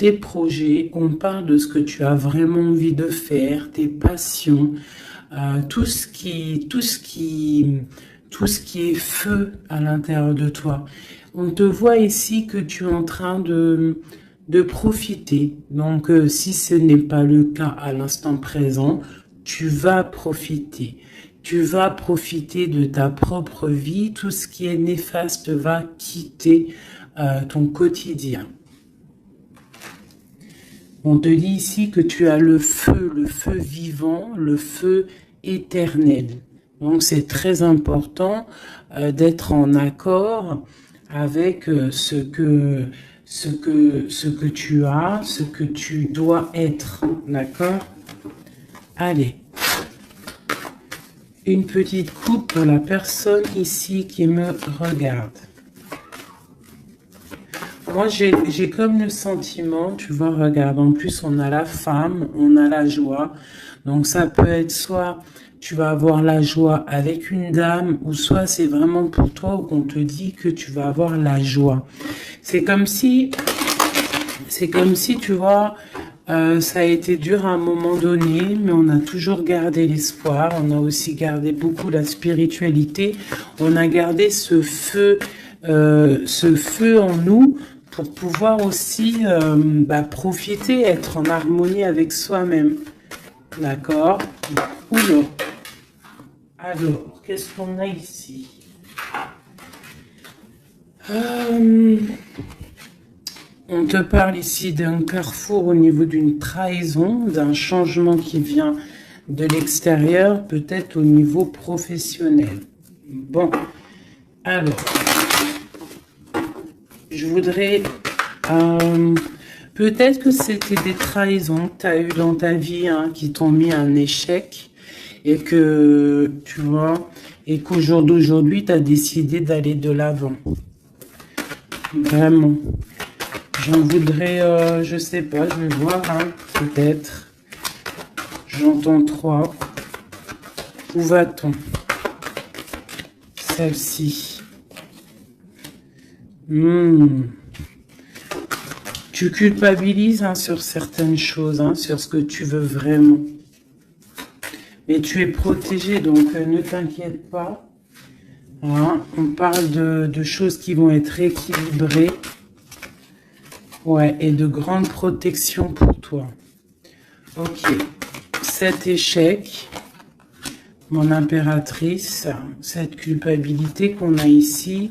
tes projets, on parle de ce que tu as vraiment envie de faire, tes passions, tout ce qui est feu à l'intérieur de toi. On te voit ici que tu es en train de profiter. Donc, si ce n'est pas le cas à l'instant présent, tu vas profiter. Tu vas profiter de ta propre vie. Tout ce qui est néfaste va quitter ton quotidien. On te dit ici que tu as le feu vivant, le feu éternel. Donc c'est très important d'être en accord avec ce que tu as, ce que tu dois être. D'accord? Allez. Une petite coupe pour la personne ici qui me regarde. Moi, j'ai comme le sentiment, tu vois, regarde, en plus, on a la femme, on a la joie. Donc, ça peut être soit tu vas avoir la joie avec une dame, ou soit c'est vraiment pour toi où on te dit que tu vas avoir la joie. C'est comme si, tu vois, ça a été dur à un moment donné, mais on a toujours gardé l'espoir. On a aussi gardé beaucoup la spiritualité. On a gardé ce feu en nous pour pouvoir aussi profiter, être en harmonie avec soi-même. D'accord? Oula. Alors, qu'est-ce qu'on a ici? On te parle ici d'un carrefour au niveau d'une trahison, d'un changement qui vient de l'extérieur, peut-être au niveau professionnel. Bon, alors, je voudrais... peut-être que c'était des trahisons que tu as eues dans ta vie qui t'ont mis un échec et que, tu vois, et qu'au jour d'aujourd'hui, tu as décidé d'aller de l'avant. Vraiment. J'en voudrais, je sais pas, je vais voir, peut-être. J'entends 3. Où va-t-on? Celle-ci. Tu culpabilises sur certaines choses, sur ce que tu veux vraiment. Mais tu es protégé, donc ne t'inquiète pas. On parle de choses qui vont être équilibrées. Ouais, et de grande protection pour toi. Ok. Cet échec, mon impératrice, cette culpabilité qu'on a ici.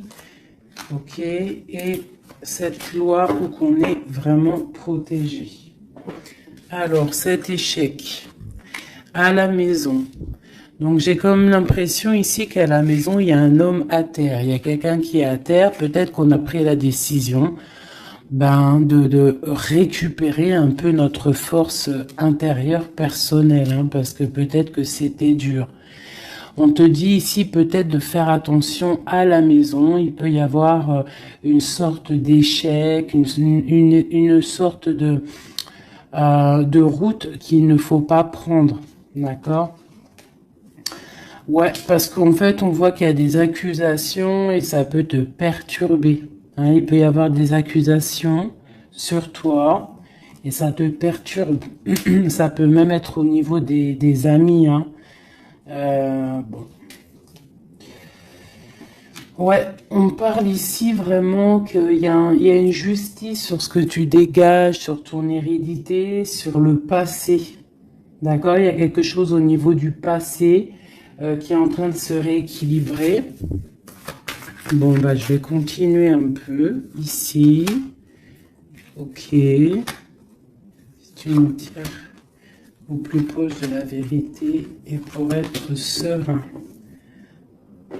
Ok. Et cette loi où qu'on est vraiment protégé. Alors, cet échec à la maison. Donc, j'ai comme l'impression ici qu'à la maison, il y a un homme à terre. Il y a quelqu'un qui est à terre. Peut-être qu'on a pris la décision de récupérer un peu notre force intérieure personnelle, parce que peut-être que c'était dur. On te dit ici peut-être de faire attention à la maison. Il peut y avoir une sorte d'échec, une sorte de route qu'il ne faut pas prendre. D'accord? Ouais, parce qu'en fait, on voit qu'il y a des accusations et ça peut te perturber. Il peut y avoir des accusations sur toi et ça te perturbe. Ça peut même être au niveau des amis. Bon. Ouais, on parle ici vraiment qu'il y a une justice sur ce que tu dégages, sur ton hérédité, sur le passé. D'accord? Il y a quelque chose au niveau du passé qui est en train de se rééquilibrer. Bon, je vais continuer un peu ici. Ok. Si tu me tiens au plus proche de la vérité et pour être serein.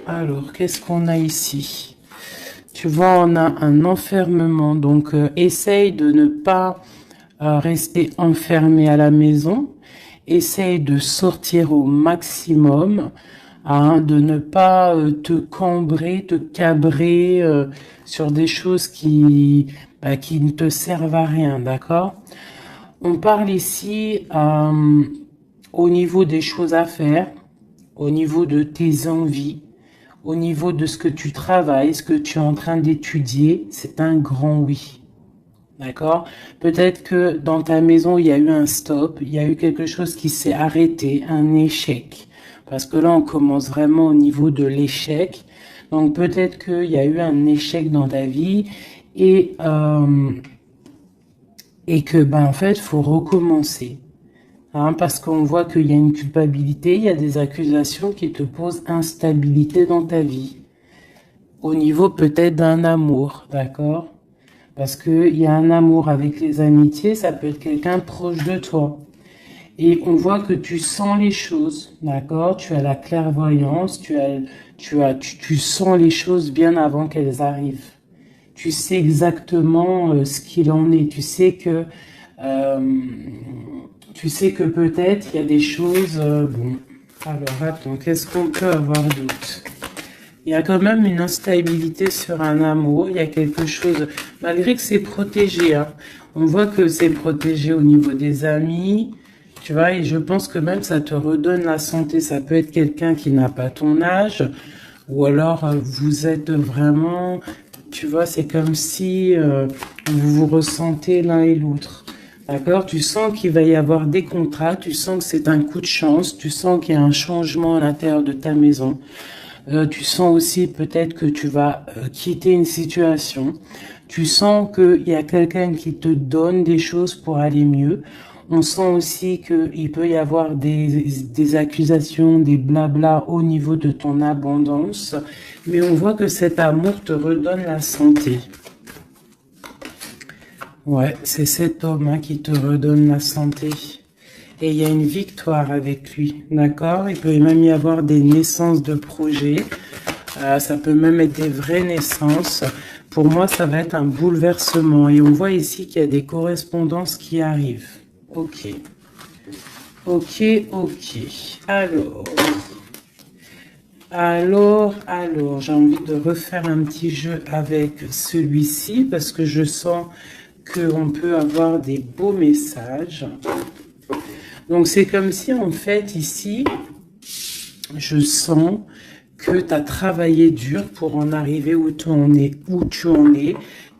Alors, qu'est-ce qu'on a ici? Tu vois, on a un enfermement. Donc, essaye de ne pas rester enfermé à la maison. Essaye de sortir au maximum. De ne pas te cambrer, te cabrer sur des choses qui ne te servent à rien, d'accord? On parle ici au niveau des choses à faire, au niveau de tes envies, au niveau de ce que tu travailles, ce que tu es en train d'étudier, c'est un grand oui. D'accord? Peut-être que dans ta maison, il y a eu un stop, il y a eu quelque chose qui s'est arrêté, un échec. Parce que là, on commence vraiment au niveau de l'échec. Donc peut-être qu'il y a eu un échec dans ta vie et, euh, et que, ben, en fait, faut recommencer. Hein, parce qu'on voit qu'il y a une culpabilité, il y a des accusations qui te posent instabilité dans ta vie. Au niveau peut-être d'un amour, d'accord? Parce qu'il y a un amour avec les amitiés, ça peut être quelqu'un proche de toi. Et on voit que tu sens les choses, d'accord? Tu as la clairvoyance, tu sens les choses bien avant qu'elles arrivent. Tu sais exactement ce qu'il en est. Euh, tu sais que peut-être il y a des choses. Bon, alors attends, qu'est-ce qu'on peut avoir d'autre? Il y a quand même une instabilité sur un amour. Il y a quelque chose, malgré que c'est protégé. Hein, on voit que c'est protégé au niveau des amis. Tu vois, et je pense que même ça te redonne la santé. Ça peut être quelqu'un qui n'a pas ton âge, ou alors vous êtes vraiment, tu vois, c'est comme si vous vous ressentez l'un et l'autre. D'accord? Tu sens qu'il va y avoir des contrats, tu sens que c'est un coup de chance, tu sens qu'il y a un changement à l'intérieur de ta maison. Tu sens aussi peut-être que tu vas quitter une situation. Tu sens qu'il y a quelqu'un qui te donne des choses pour aller mieux. On sent aussi qu'il peut y avoir des accusations, des blabla au niveau de ton abondance. Mais on voit que cet amour te redonne la santé. Ouais, c'est cet homme hein, qui te redonne la santé. Et il y a une victoire avec lui, d'accord? Il peut même y avoir des naissances de projets. Ça peut même être des vraies naissances. Pour moi, ça va être un bouleversement. Et on voit ici qu'il y a des correspondances qui arrivent. Ok. Ok, ok. Alors, j'ai envie de refaire un petit jeu avec celui-ci parce que je sens qu'on peut avoir des beaux messages. Donc, c'est comme si, en fait, ici, je sens que tu as travaillé dur pour en arriver où tu en es.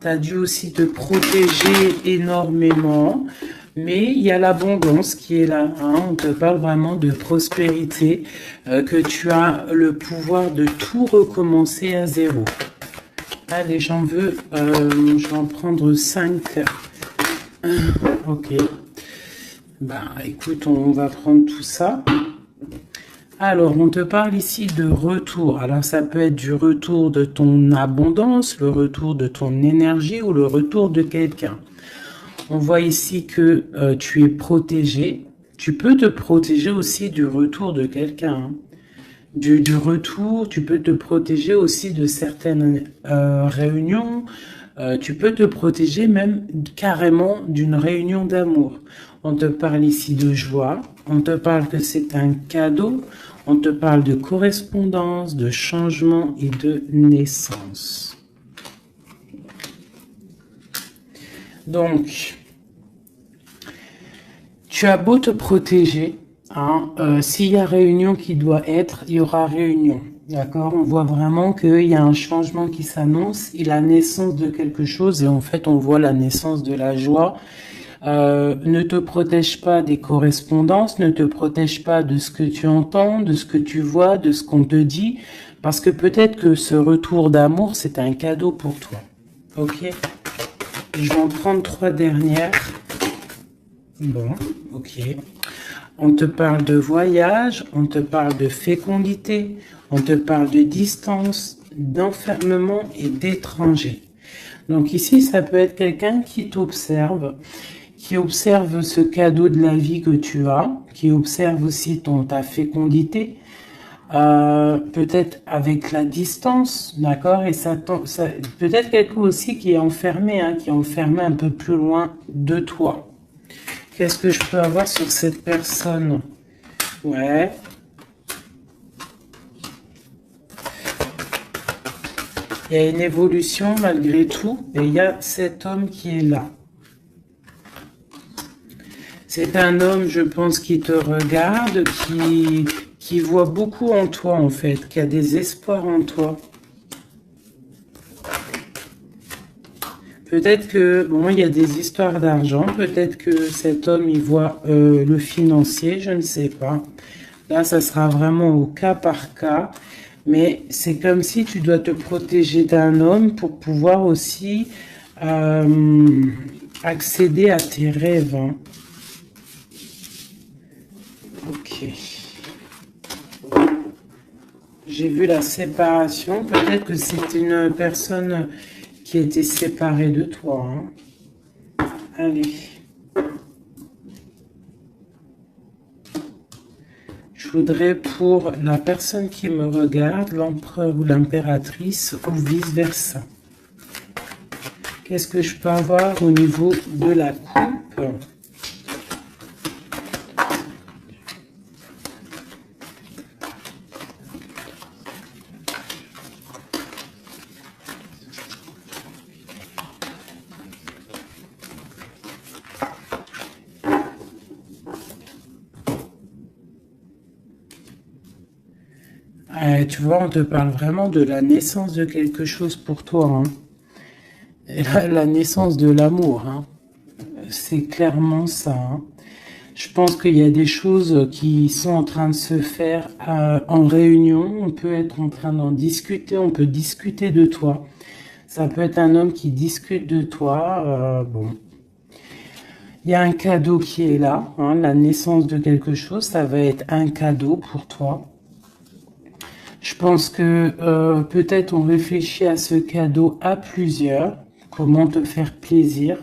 Tu as dû aussi te protéger énormément. Mais il y a l'abondance qui est là. Hein. On te parle vraiment de prospérité, que tu as le pouvoir de tout recommencer à zéro. Allez, je vais en prendre 5. Ok. Bah, écoute, on va prendre tout ça. Alors, on te parle ici de retour. Alors, ça peut être du retour de ton abondance, le retour de ton énergie ou le retour de quelqu'un. On voit ici que tu es protégé. Tu peux te protéger aussi du retour de quelqu'un. Hein. Du retour, tu peux te protéger aussi de certaines réunions. Tu peux te protéger même carrément d'une réunion d'amour. On te parle ici de joie. On te parle que c'est un cadeau. On te parle de correspondance, de changement et de naissance. Donc, tu as beau te protéger, hein, s'il y a réunion qui doit être, il y aura réunion. D'accord? On voit vraiment qu'il y a un changement qui s'annonce, il y a la naissance de quelque chose et en fait on voit la naissance de la joie. Ne te protège pas des correspondances, ne te protège pas de ce que tu entends, de ce que tu vois, de ce qu'on te dit, parce que peut-être que ce retour d'amour, c'est un cadeau pour toi. Ok? Je vais en prendre 3 dernières. Bon, ok. On te parle de voyage, on te parle de fécondité, on te parle de distance, d'enfermement et d'étranger. Donc ici, ça peut être quelqu'un qui t'observe, qui observe ce cadeau de la vie que tu as, qui observe aussi ta fécondité, peut-être avec la distance, d'accord, et ça peut-être quelqu'un aussi qui est enfermé, hein, qui est enfermé un peu plus loin de toi. Qu'est-ce que je peux avoir sur cette personne? Ouais. Il y a une évolution malgré tout, et il y a cet homme qui est là. C'est un homme, je pense, qui te regarde, qui voit beaucoup en toi, en fait, qui a des espoirs en toi. Peut-être que, bon, il y a des histoires d'argent. Peut-être que cet homme, il voit le financier, je ne sais pas. Là, ça sera vraiment au cas par cas. Mais c'est comme si tu dois te protéger d'un homme pour pouvoir aussi accéder à tes rêves. Hein. Ok. J'ai vu la séparation. Peut-être que c'est une personne qui était séparée de toi. Hein. Allez. Je voudrais pour la personne qui me regarde, l'empereur ou l'impératrice, ou vice-versa. Qu'est-ce que je peux avoir au niveau de la coupe? Tu vois, on te parle vraiment de la naissance de quelque chose pour toi. Hein. Et la naissance de l'amour. Hein. C'est clairement ça. Hein. Je pense qu'il y a des choses qui sont en train de se faire en réunion. On peut être en train d'en discuter. On peut discuter de toi. Ça peut être un homme qui discute de toi. Bon. Il y a un cadeau qui est là. Hein, la naissance de quelque chose, ça va être un cadeau pour toi. Je pense que peut-être on réfléchit à ce cadeau à plusieurs. Comment te faire plaisir.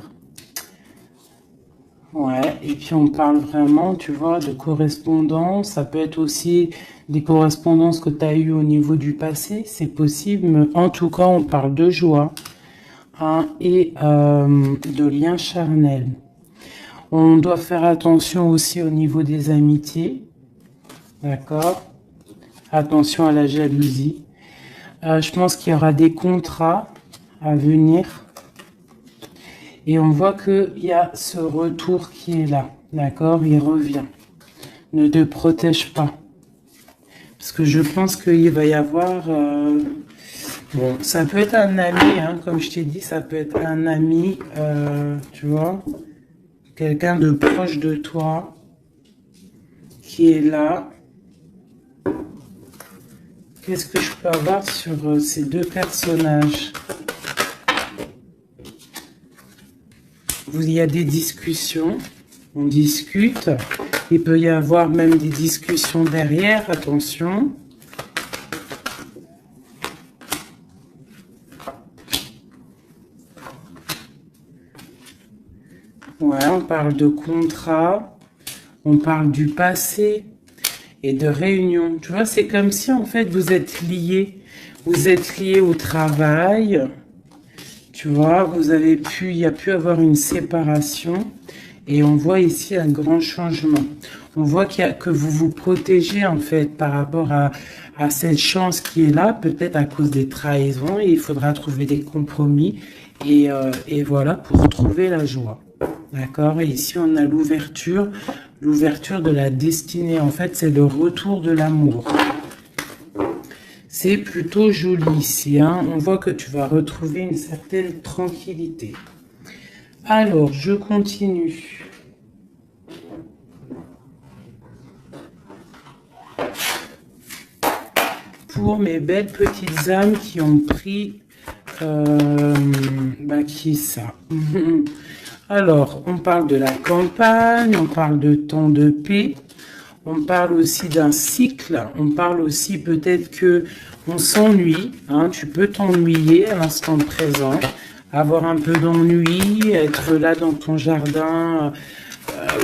Ouais, et puis on parle vraiment, tu vois, de correspondance. Ça peut être aussi des correspondances que tu as eues au niveau du passé. C'est possible, mais en tout cas, on parle de joie hein, et de liens charnels. On doit faire attention aussi au niveau des amitiés. D'accord? Attention à la jalousie. Je pense qu'il y aura des contrats à venir. Et on voit qu'il y a ce retour qui est là. D'accord? Il revient. Ne te protège pas. Parce que je pense qu'il va y avoir... bon, ça peut être un ami, hein, comme je t'ai dit, ça peut être un ami, tu vois, quelqu'un de proche de toi qui est là. Qu'est-ce que je peux avoir sur ces deux personnages? Il y a des discussions, on discute. Il peut y avoir même des discussions derrière, attention. Ouais, on parle de contrat, on parle du passé et de réunion. Tu vois, c'est comme si en fait vous êtes liés. Vous êtes liés au travail. Tu vois, vous avez pu, il y a pu avoir une séparation. Et on voit ici un grand changement. On voit que vous vous protégez en fait par rapport à cette chance qui est là, peut-être à cause des trahisons. Et il faudra trouver des compromis. Et voilà, pour trouver la joie. D'accord? Et ici, on a l'ouverture de la destinée. En fait, c'est le retour de l'amour. C'est plutôt joli ici. Hein? On voit que tu vas retrouver une certaine tranquillité. Alors, je continue. Pour mes belles petites âmes qui ont pris... qui est ça? Alors, on parle de la campagne, on parle de temps de paix, on parle aussi d'un cycle, on parle aussi peut-être que on s'ennuie, hein, tu peux t'ennuyer à l'instant présent, avoir un peu d'ennui, être là dans ton jardin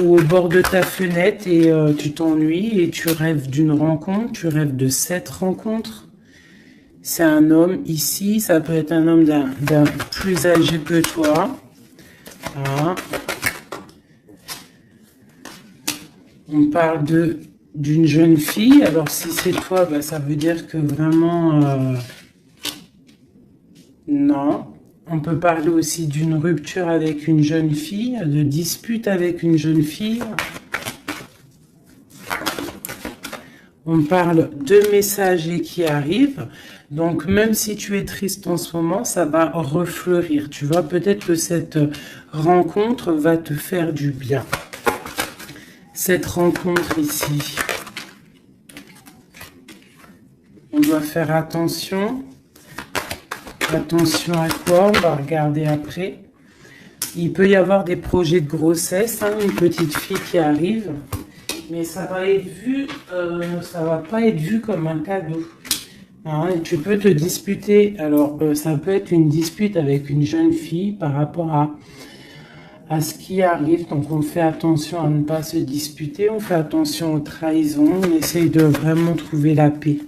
ou au bord de ta fenêtre et tu t'ennuies et tu rêves d'une rencontre, tu rêves de cette rencontre. C'est un homme ici, ça peut être un homme d'un plus âgé que toi. Voilà. On parle d'une jeune fille. Alors si c'est toi, bah, ça veut dire que vraiment non. On peut parler aussi d'une rupture avec une jeune fille, de dispute avec une jeune fille. On parle de messagers qui arrivent. Donc, même si tu es triste en ce moment, ça va refleurir. Tu vois, peut-être que cette rencontre va te faire du bien. Cette rencontre ici. On doit faire attention. Attention à quoi? On va regarder après. Il peut y avoir des projets de grossesse, hein, une petite fille qui arrive. Mais ça va être vu, ça va pas être vu comme un cadeau. Hein, et tu peux te disputer. Alors, ça peut être une dispute avec une jeune fille par rapport à ce qui arrive. Donc, on fait attention à ne pas se disputer. On fait attention aux trahisons. On essaye de vraiment trouver la paix.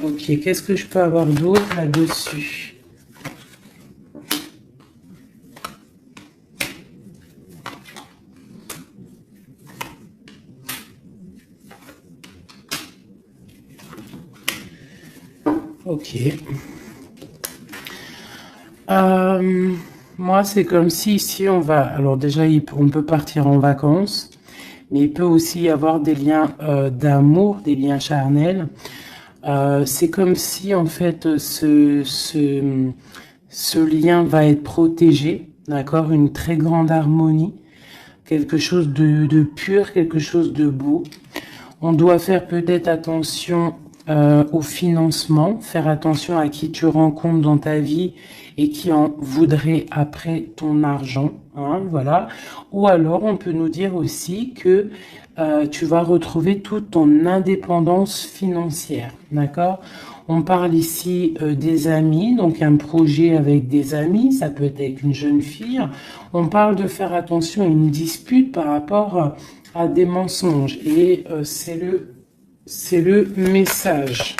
Ok, qu'est-ce que je peux avoir d'autre là-dessus? Ok. Moi, c'est comme si ici, on va... Alors déjà, on peut partir en vacances, mais il peut aussi y avoir des liens d'amour, des liens charnels. C'est comme si, en fait, ce lien va être protégé, d'accord? Une très grande harmonie, quelque chose de pur, quelque chose de beau. On doit faire peut-être attention au financement, faire attention à qui tu rencontres dans ta vie et qui en voudrait après ton argent, hein, voilà. Ou alors, on peut nous dire aussi que tu vas retrouver toute ton indépendance financière, d'accord? On parle ici des amis, donc un projet avec des amis, ça peut être avec une jeune fille. On parle de faire attention à une dispute par rapport à des mensonges et c'est le message.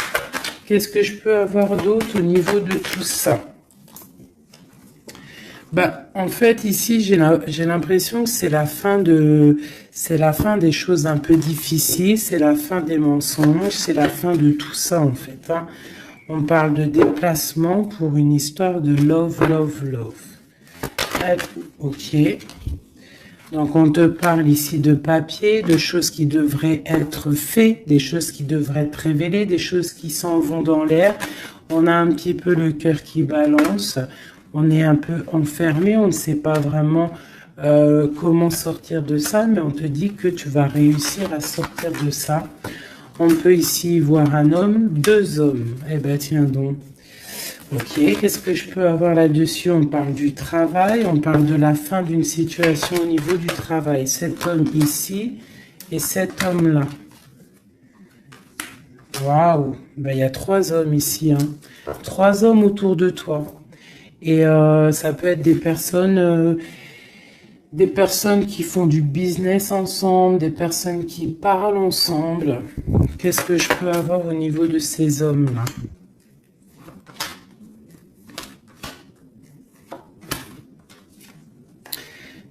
Qu'est-ce que je peux avoir d'autre au niveau de tout ça? Bah, en fait, ici, j'ai l'impression que c'est la fin des choses un peu difficiles, c'est la fin des mensonges, c'est la fin de tout ça, en fait. Hein. On parle de déplacement pour une histoire de love, love, love. Ok. Donc, on te parle ici de papier, de choses qui devraient être faites, des choses qui devraient être révélées, des choses qui s'en vont dans l'air. On a un petit peu le cœur qui balance. On est un peu enfermé, on ne sait pas vraiment comment sortir de ça, mais on te dit que tu vas réussir à sortir de ça. On peut ici voir un homme, deux hommes. Eh ben, tiens donc. Ok, qu'est-ce que je peux avoir là-dessus? On parle du travail, on parle de la fin d'une situation au niveau du travail. Cet homme ici et cet homme-là. Waouh, ben, il y a trois hommes ici, hein. Trois hommes autour de toi. Et ça peut être des personnes qui font du business ensemble, des personnes qui parlent ensemble. Qu'est-ce que je peux avoir au niveau de ces hommes-là?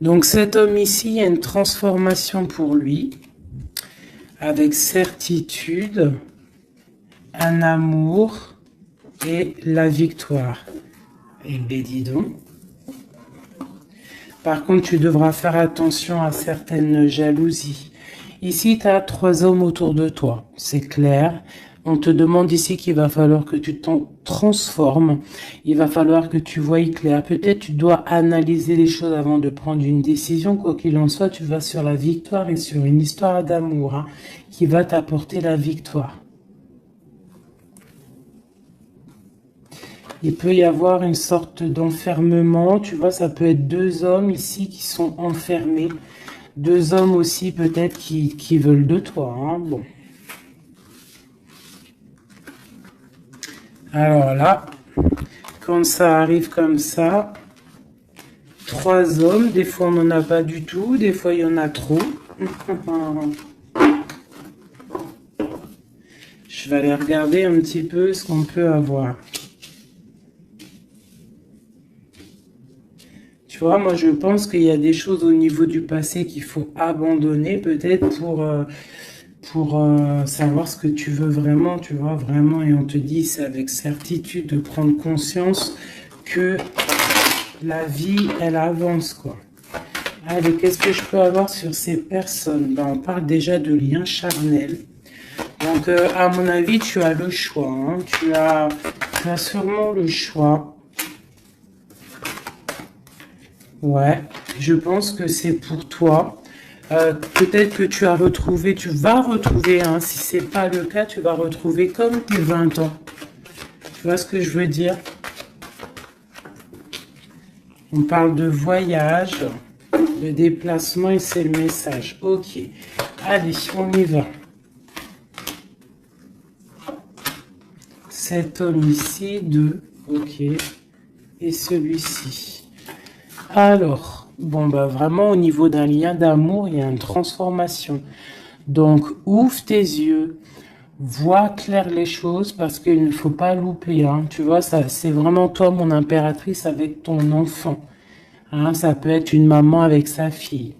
Donc cet homme ici, il y a une transformation pour lui, avec certitude, un amour et la victoire. Et ben dis donc. Par contre, tu devras faire attention à certaines jalousies. Ici, tu as trois hommes autour de toi, c'est clair. On te demande ici qu'il va falloir que tu t'en transformes. Il va falloir que tu voies clair. Peut-être tu dois analyser les choses avant de prendre une décision. Quoi qu'il en soit, tu vas sur la victoire et sur une histoire d'amour, hein, qui va t'apporter la victoire. Il peut y avoir une sorte d'enfermement. Tu vois, ça peut être deux hommes ici qui sont enfermés. Deux hommes aussi peut-être qui veulent de toi, hein. Bon. Alors là, quand ça arrive comme ça, trois hommes, des fois on n'en a pas du tout, des fois il y en a trop. Je vais aller regarder un petit peu ce qu'on peut avoir. Tu vois, moi je pense qu'il y a des choses au niveau du passé qu'il faut abandonner peut-être pour savoir ce que tu veux vraiment, tu vois, vraiment, et on te dit, c'est avec certitude de prendre conscience que la vie, elle avance, quoi. Allez, qu'est-ce que je peux avoir sur ces personnes? Ben, on parle déjà de liens charnels. Donc, à mon avis, tu as le choix. Hein. Tu as sûrement le choix. Ouais, je pense que c'est pour toi. Peut-être que tu vas retrouver, hein, si c'est pas le cas, tu vas retrouver comme tes 20 ans. Tu vois ce que je veux dire? On parle de voyage, de déplacement et c'est le message. Ok, allez, on y va. Cet homme ici, 2, ok, et celui-ci. Alors, bon, bah vraiment au niveau d'un lien d'amour, il y a une transformation. Donc, ouvre tes yeux, vois clair les choses parce qu'il ne faut pas louper. Hein. Tu vois, ça, c'est vraiment toi, mon impératrice, avec ton enfant. Hein, ça peut être une maman avec sa fille.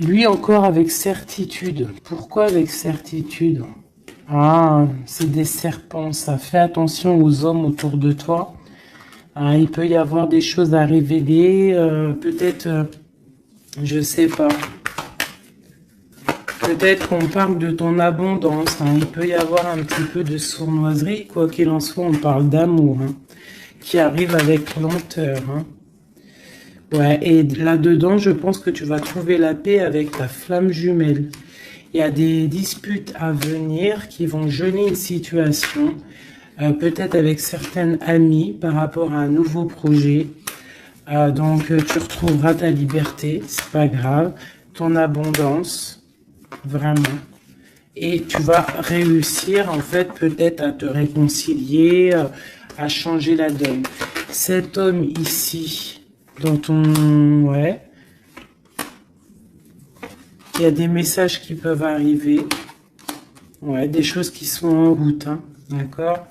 Lui encore avec certitude. Pourquoi avec certitude? Ah, c'est des serpents, ça. Fais attention aux hommes autour de toi. Ah, il peut y avoir des choses à révéler. Peut-être, je sais pas. Peut-être qu'on parle de ton abondance. Hein. Il peut y avoir un petit peu de sournoiserie. Quoi qu'il en soit, on parle d'amour. Hein, qui arrive avec lenteur. Hein. Ouais, et là-dedans, je pense que tu vas trouver la paix avec ta flamme jumelle. Il y a des disputes à venir qui vont geler une situation, peut-être avec certaines amies par rapport à un nouveau projet. Donc, tu retrouveras ta liberté, c'est pas grave, ton abondance, vraiment. Et tu vas réussir, en fait, peut-être à te réconcilier, à changer la donne. Cet homme ici, dans ton... Ouais. Il y a des messages qui peuvent arriver. Ouais, des choses qui sont en route. Hein, d'accord?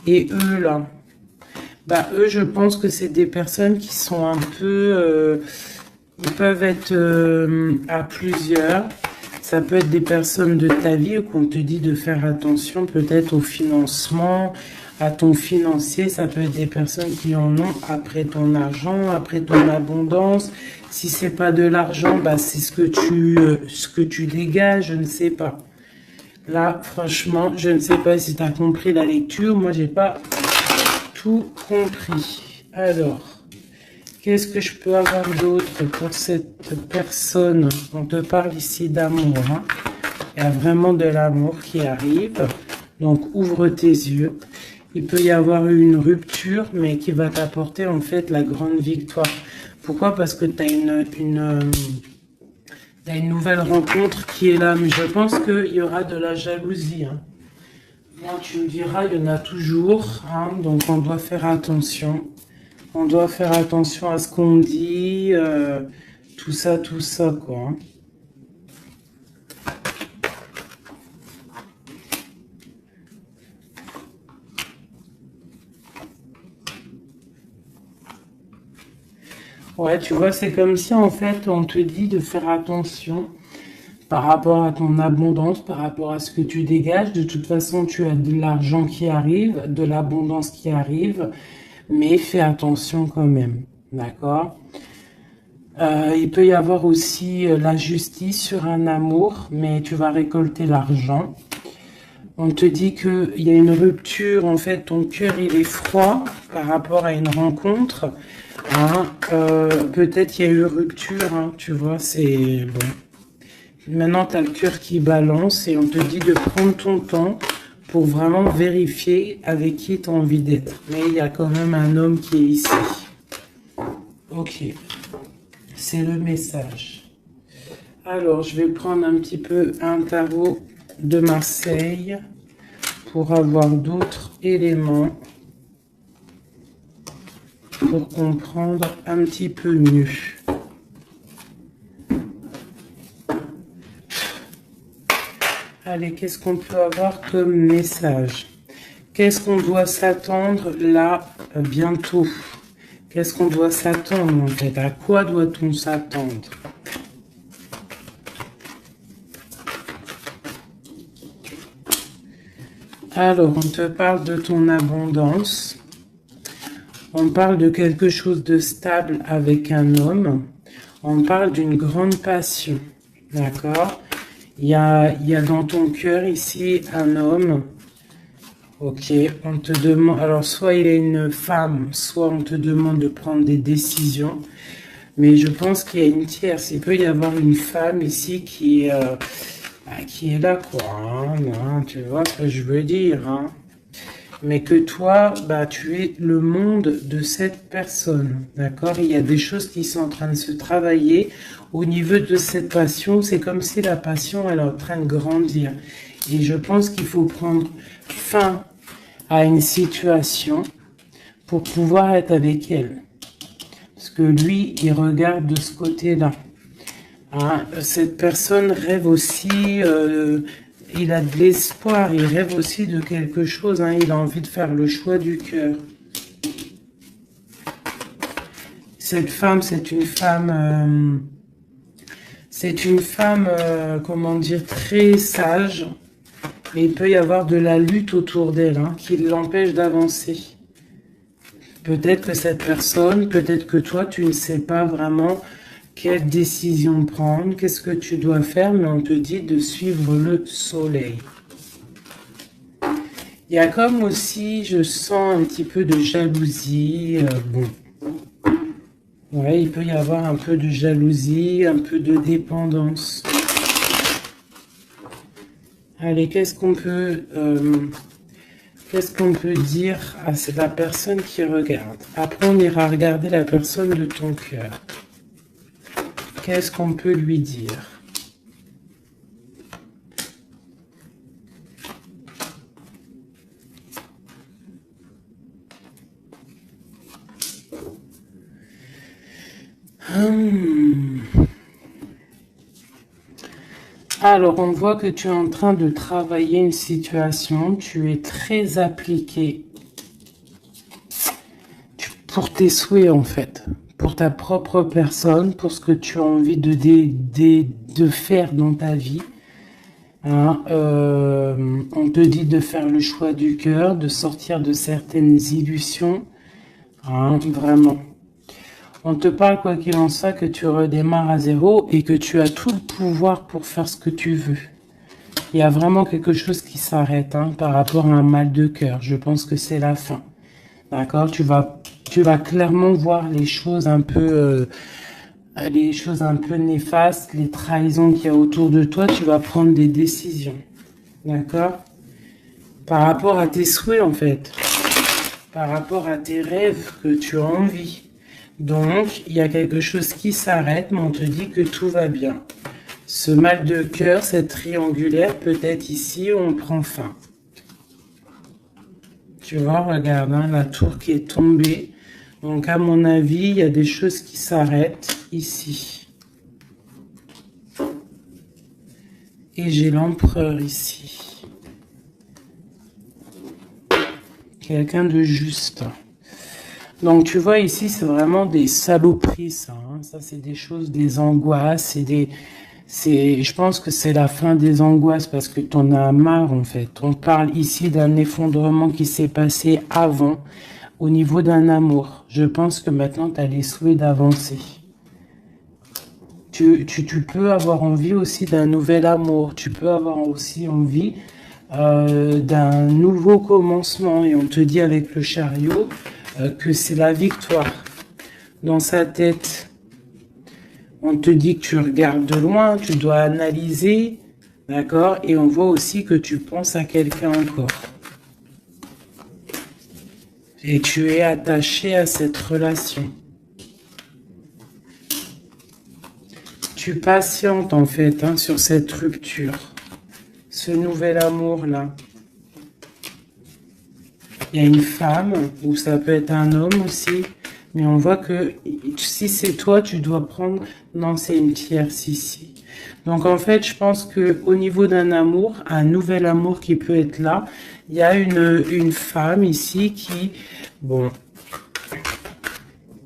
Et eux, là, bah, eux, je pense que c'est des personnes qui sont un peu... ils peuvent être à plusieurs. Ça peut être des personnes de ta vie qu'on te dit de faire attention peut-être au financement, à ton financier. Ça peut être des personnes qui en ont après ton argent, après ton abondance. Si c'est pas de l'argent, bah, c'est ce que tu dégages, je ne sais pas. Là, franchement, je ne sais pas si tu as compris la lecture. Moi, j'ai pas tout compris. Alors, qu'est-ce que je peux avoir d'autre pour cette personne? On te parle ici d'amour. Hein. Il y a vraiment de l'amour qui arrive. Donc, ouvre tes yeux. Il peut y avoir une rupture, mais qui va t'apporter en fait la grande victoire. Pourquoi? Parce que tu as une nouvelle rencontre qui est là. Mais je pense qu'il y aura de la jalousie. Hein. Là, tu me diras, il y en a toujours. Hein, donc, on doit faire attention. On doit faire attention à ce qu'on dit, tout ça, quoi. Hein. Ouais, tu vois, c'est comme si en fait on te dit de faire attention par rapport à ton abondance, par rapport à ce que tu dégages. De toute façon, tu as de l'argent qui arrive, de l'abondance qui arrive, mais fais attention quand même, d'accord? Il peut y avoir aussi la justice sur un amour, mais tu vas récolter l'argent. On te dit qu'il y a une rupture, en fait, ton cœur il est froid par rapport à une rencontre. Hein, peut-être il y a eu rupture, hein, tu vois, c'est bon. Maintenant, tu as le cœur qui balance et on te dit de prendre ton temps pour vraiment vérifier avec qui tu as envie d'être. Mais il y a quand même un homme qui est ici. Ok, c'est le message. Alors, je vais prendre un petit peu un tarot de Marseille pour avoir d'autres éléments pour comprendre un petit peu mieux. Allez, qu'est-ce qu'on peut avoir comme message? Qu'est-ce qu'on doit s'attendre là bientôt? Qu'est-ce qu'on doit s'attendre en fait? À quoi doit-on s'attendre? Alors, on te parle de ton abondance. On parle de quelque chose de stable avec un homme. On parle d'une grande passion. D'accord? Il y a dans ton cœur ici un homme. Ok, on te demande... Alors, soit il est une femme, soit on te demande de prendre des décisions. Mais je pense qu'il y a une tierce. Il peut y avoir une femme ici qui est là, quoi. Hein, tu vois ce que je veux dire, hein? Mais que toi, tu es le monde de cette personne, d'accord? Il y a des choses qui sont en train de se travailler au niveau de cette passion. C'est comme si la passion, elle est en train de grandir. Et je pense qu'il faut prendre fin à une situation pour pouvoir être avec elle. Parce que lui, il regarde de ce côté-là. Hein, cette personne rêve aussi... il a de l'espoir, il rêve aussi de quelque chose, hein, il a envie de faire le choix du cœur. Cette femme, c'est une femme, comment dire, très sage, mais il peut y avoir de la lutte autour d'elle, hein, qui l'empêche d'avancer. Peut-être que cette personne, peut-être que toi, tu ne sais pas vraiment quelle décision prendre, qu'est-ce que tu dois faire, mais on te dit de suivre le soleil. Il y a comme aussi, je sens un petit peu de jalousie. Bon. Ouais, il peut y avoir un peu de jalousie, un peu de dépendance. Allez, qu'est-ce qu'on peut dire à la personne qui regarde? Après, on ira regarder la personne de ton cœur. Qu'est-ce qu'on peut lui dire? Alors, on voit que tu es en train de travailler une situation. Tu es très appliqué pour tes souhaits, en fait. Pour ta propre personne, pour ce que tu as envie de faire dans ta vie. Hein, on te dit de faire le choix du cœur, de sortir de certaines illusions. Hein, vraiment. On te parle, quoi qu'il en soit, que tu redémarres à zéro et que tu as tout le pouvoir pour faire ce que tu veux. Il y a vraiment quelque chose qui s'arrête, hein, par rapport à un mal de cœur. Je pense que c'est la fin. D'accord? Tu vas clairement voir les choses un peu néfastes, les trahisons qu'il y a autour de toi. Tu vas prendre des décisions. D'accord? Par rapport à tes souhaits, en fait. Par rapport à tes rêves que tu as envie. Donc, il y a quelque chose qui s'arrête, mais on te dit que tout va bien. Ce mal de cœur, cette triangulaire, peut-être ici, on prend fin. Tu vois, regarde, hein, la tour qui est tombée. Donc, à mon avis, il y a des choses qui s'arrêtent ici. Et j'ai l'empereur ici. Quelqu'un de juste. Donc, tu vois, ici, c'est vraiment des saloperies, ça. Hein. Ça, c'est des choses, des angoisses. Je pense que c'est la fin des angoisses parce que t'en as marre, en fait. On parle ici d'un effondrement qui s'est passé avant au niveau d'un amour. Je pense que maintenant, tu as les souhaits d'avancer. Tu peux avoir envie aussi d'un nouvel amour. Tu peux avoir aussi envie d'un nouveau commencement. Et on te dit avec le chariot que c'est la victoire. Dans sa tête, on te dit que tu regardes de loin, tu dois analyser, d'accord? Et on voit aussi que tu penses à quelqu'un encore. Et tu es attaché à cette relation. Tu patientes en fait, hein, sur cette rupture. Ce nouvel amour-là. Il y a une femme, ou ça peut être un homme aussi, mais on voit que si c'est toi, tu dois prendre... Non, c'est une tierce ici. Donc en fait, je pense que au niveau d'un amour, un nouvel amour qui peut être là, il y a une femme ici qui, bon,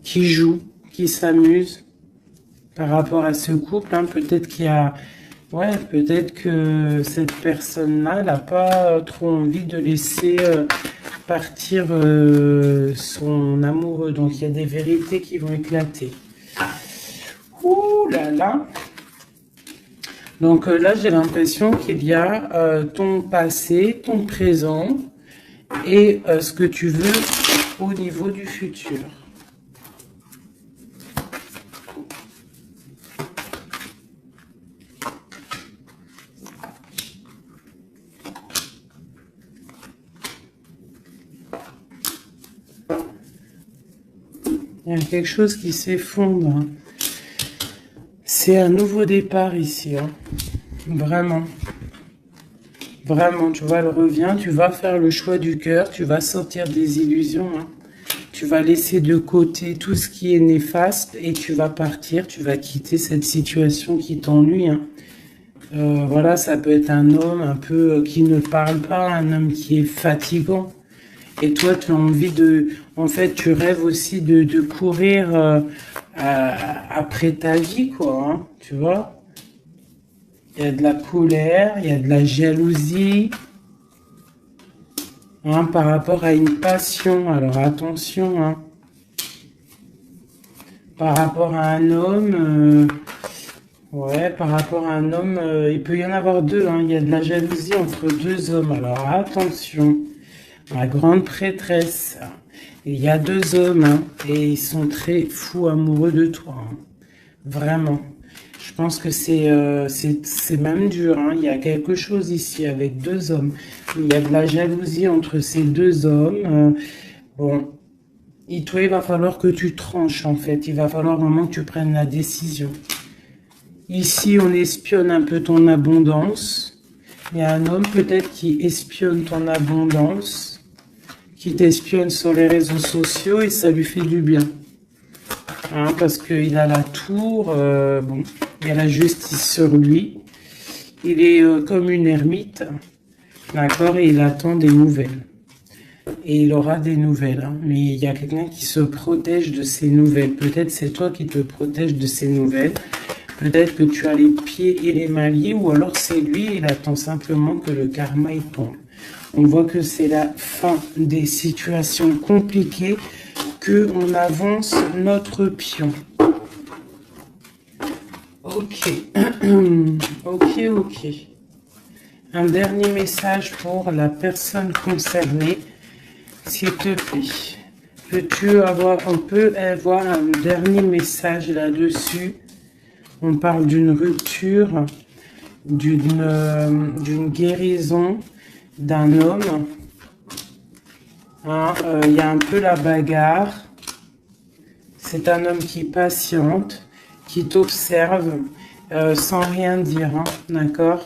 qui joue, qui s'amuse par rapport à ce couple. Hein. Peut-être qu'il y a... Ouais, peut-être que cette personne-là, elle n'a pas trop envie de laisser partir son amoureux. Donc, il y a des vérités qui vont éclater. Ouh là là. Donc là, j'ai l'impression qu'il y a ton passé, ton présent et ce que tu veux au niveau du futur. Il y a quelque chose qui s'effondre. C'est un nouveau départ ici. Hein. Vraiment. Vraiment, tu vois, elle revient. Tu vas faire le choix du cœur. Tu vas sortir des illusions. Hein. Tu vas laisser de côté tout ce qui est néfaste et tu vas partir. Tu vas quitter cette situation qui t'ennuie. Hein. Voilà, ça peut être un homme un peu qui ne parle pas, un homme qui est fatigant. Et toi, tu as envie de... En fait, tu rêves aussi de courir après ta vie, quoi. Hein, tu vois? Il y a de la colère, il y a de la jalousie. Hein, par rapport à une passion. Alors, attention. Hein. Par rapport à un homme... ouais, par rapport à un homme, il peut y en avoir deux. Hein, il y a de la jalousie entre deux hommes. Alors, attention. La grande prêtresse. Il y a deux hommes hein, et ils sont très fous amoureux de toi. Hein. Vraiment. Je pense que c'est même dur. Hein. Il y a quelque chose ici avec deux hommes. Il y a de la jalousie entre ces deux hommes. Bon, toi, il va falloir que tu tranches en fait. Il va falloir vraiment que tu prennes la décision. Ici, on espionne un peu ton abondance. Il y a un homme peut-être qui espionne ton abondance. Qui t'espionne sur les réseaux sociaux et ça lui fait du bien. Hein, parce qu'il a la tour, bon, il y a la justice sur lui. Il est comme une ermite, d'accord, et il attend des nouvelles. Et il aura des nouvelles, hein, mais il y a quelqu'un qui se protège de ces nouvelles. Peut-être c'est toi qui te protèges de ces nouvelles. Peut-être que tu as les pieds et les mains liés, ou alors c'est lui, il attend simplement que le karma y tombe. On voit que c'est la fin des situations compliquées, que on avance notre pion. Ok, ok. Un dernier message pour la personne concernée, s'il te plaît. On peut avoir un dernier message là-dessus. On parle d'une rupture, d'une guérison, d'un homme. Hein, y a un peu la bagarre. C'est un homme qui patiente, qui t'observe sans rien dire, hein, d'accord?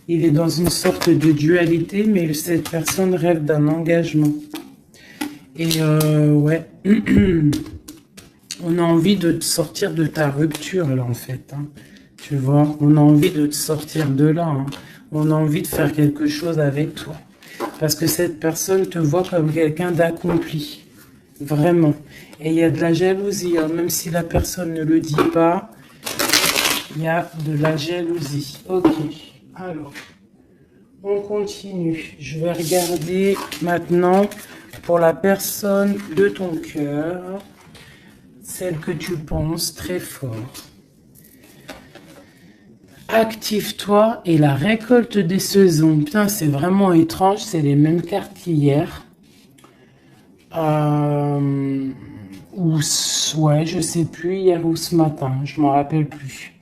Il est dans une sorte de dualité, mais cette personne rêve d'un engagement. Et ouais, on a envie de te sortir de ta rupture, là, en fait. Hein. Tu vois, on a envie de te sortir de là. Hein. On a envie de faire quelque chose avec toi. Parce que cette personne te voit comme quelqu'un d'accompli. Vraiment. Et il y a de la jalousie. Hein. Même si la personne ne le dit pas, il y a de la jalousie. Ok. Alors, on continue. Je vais regarder maintenant pour la personne de ton cœur. Celle que tu penses très fort. Active-toi et la récolte des saisons. Putain, c'est vraiment étrange. C'est les mêmes cartes qu'hier. Ouais, je sais plus, hier ou ce matin. Je m'en rappelle plus.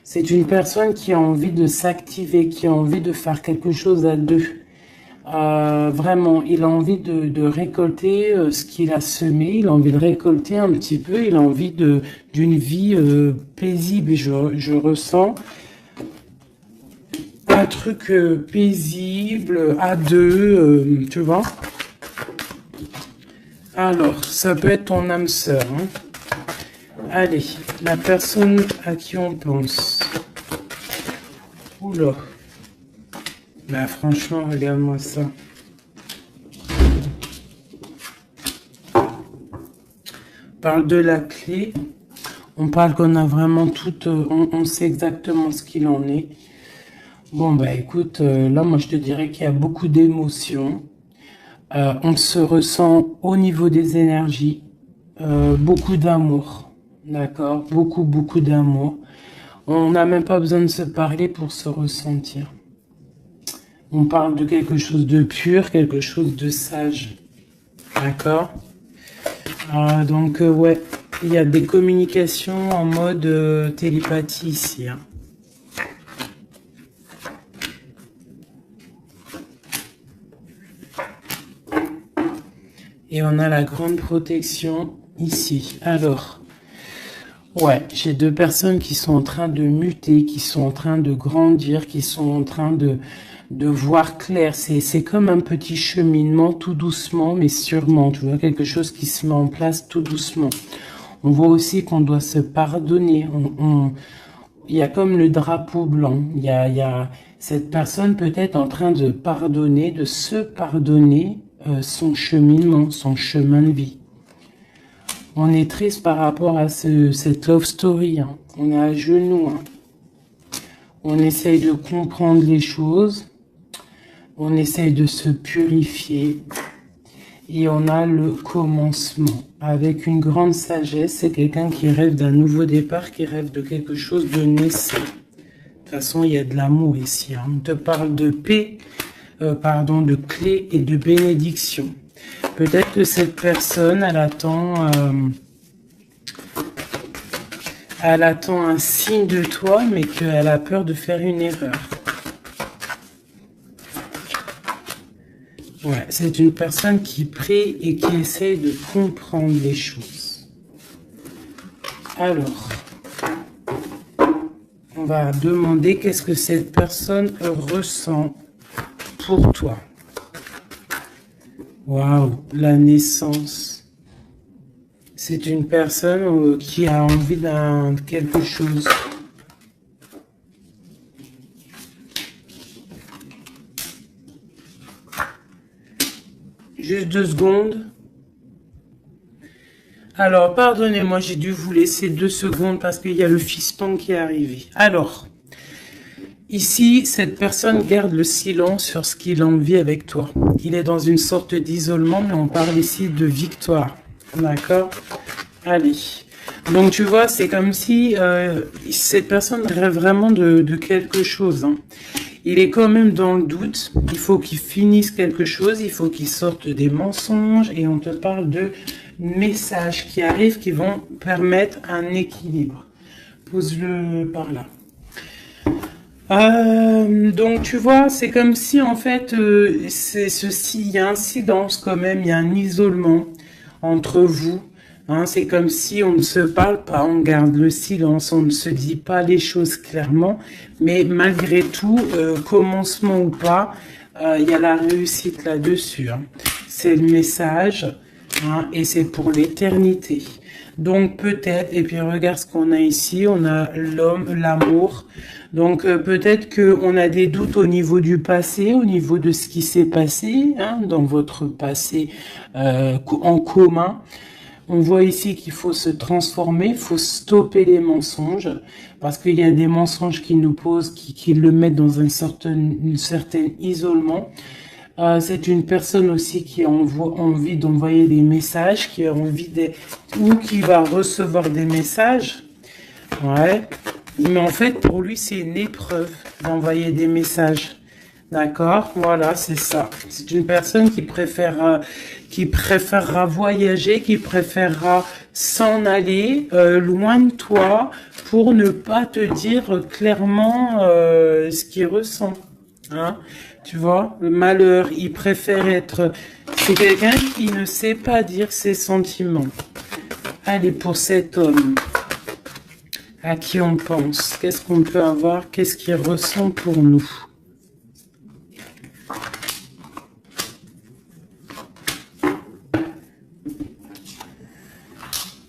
C'est une personne qui a envie de s'activer, qui a envie de faire quelque chose à deux. Vraiment, il a envie de récolter ce qu'il a semé. Il a envie de récolter un petit peu. Il a envie d'une vie paisible. Et je ressens un truc paisible à deux, tu vois. Alors, ça peut être ton âme sœur. Hein. Allez, la personne à qui on pense. Oula. Bah franchement, regarde-moi ça. On parle de la clé. On parle qu'on a vraiment tout... on sait exactement ce qu'il en est. Bon, bah écoute, là, moi, je te dirais qu'il y a beaucoup d'émotions. On se ressent au niveau des énergies, beaucoup d'amour, d'accord? Beaucoup, beaucoup d'amour. On n'a même pas besoin de se parler pour se ressentir. On parle de quelque chose de pur, quelque chose de sage, d'accord? Donc, ouais, il y a des communications en mode télépathie ici, hein. Et on a la grande protection ici. Alors, ouais, j'ai deux personnes qui sont en train de muter, qui sont en train de grandir, qui sont en train de voir clair. C'est comme un petit cheminement, tout doucement, mais sûrement. Tu vois, quelque chose qui se met en place tout doucement. On voit aussi qu'on doit se pardonner. Il y a comme le drapeau blanc. Il y a cette personne peut-être en train de pardonner, de se pardonner son cheminement, son chemin de vie. On est triste par rapport à cette love story, hein. On est à genoux, hein. On essaye de comprendre les choses. On essaye de se purifier. Et on a le commencement. Avec une grande sagesse, c'est quelqu'un qui rêve d'un nouveau départ, qui rêve de quelque chose de naissant. De toute façon, il y a de l'amour ici, hein. On te parle de paix, de clé et de bénédiction. Peut-être que cette personne, elle attend un signe de toi, mais qu'elle a peur de faire une erreur. Ouais, c'est une personne qui prie et qui essaye de comprendre les choses. Alors, on va demander qu'est-ce que cette personne ressent pour toi. Waouh, la naissance. C'est une personne qui a envie d'un quelque chose. Juste 2 secondes. Alors, pardonnez-moi, j'ai dû vous laisser 2 secondes parce qu'il y a le fiston qui est arrivé. Alors, ici, cette personne garde le silence sur ce qu'il a envie avec toi. Il est dans une sorte d'isolement, mais on parle ici de victoire. D'accord? Allez. Donc, tu vois, c'est comme si cette personne rêve vraiment de quelque chose, hein. Il est quand même dans le doute. Il faut qu'il finisse quelque chose. Il faut qu'il sorte des mensonges. Et on te parle de messages qui arrivent qui vont permettre un équilibre. Pose-le par là. Donc tu vois, c'est comme si en fait, c'est ceci, il y a un silence quand même, il y a un isolement entre vous. Hein, c'est comme si on ne se parle pas, on garde le silence, on ne se dit pas les choses clairement, mais malgré tout, commencement ou pas, il y a la réussite là-dessus, hein. C'est le message, hein, et c'est pour l'éternité. Donc peut-être, et puis regarde ce qu'on a ici, on a l'homme, l'amour. Donc peut-être qu'on a des doutes au niveau du passé, au niveau de ce qui s'est passé, hein, dans votre passé en commun. On voit ici qu'il faut se transformer, il faut stopper les mensonges, parce qu'il y a des mensonges qui nous posent, qui le mettent dans un certain isolement. C'est une personne aussi qui a envie d'envoyer des messages, qui a envie ou qui va recevoir des messages. Ouais. Mais en fait, pour lui, c'est une épreuve d'envoyer des messages. D'accord? Voilà, c'est ça. C'est une personne qui préférera voyager, qui préférera s'en aller loin de toi pour ne pas te dire clairement ce qu'il ressent. Hein? Tu vois, le malheur, il préfère être... C'est quelqu'un qui ne sait pas dire ses sentiments. Allez, pour cet homme, à qui on pense? Qu'est-ce qu'on peut avoir? Qu'est-ce qu'il ressent pour nous?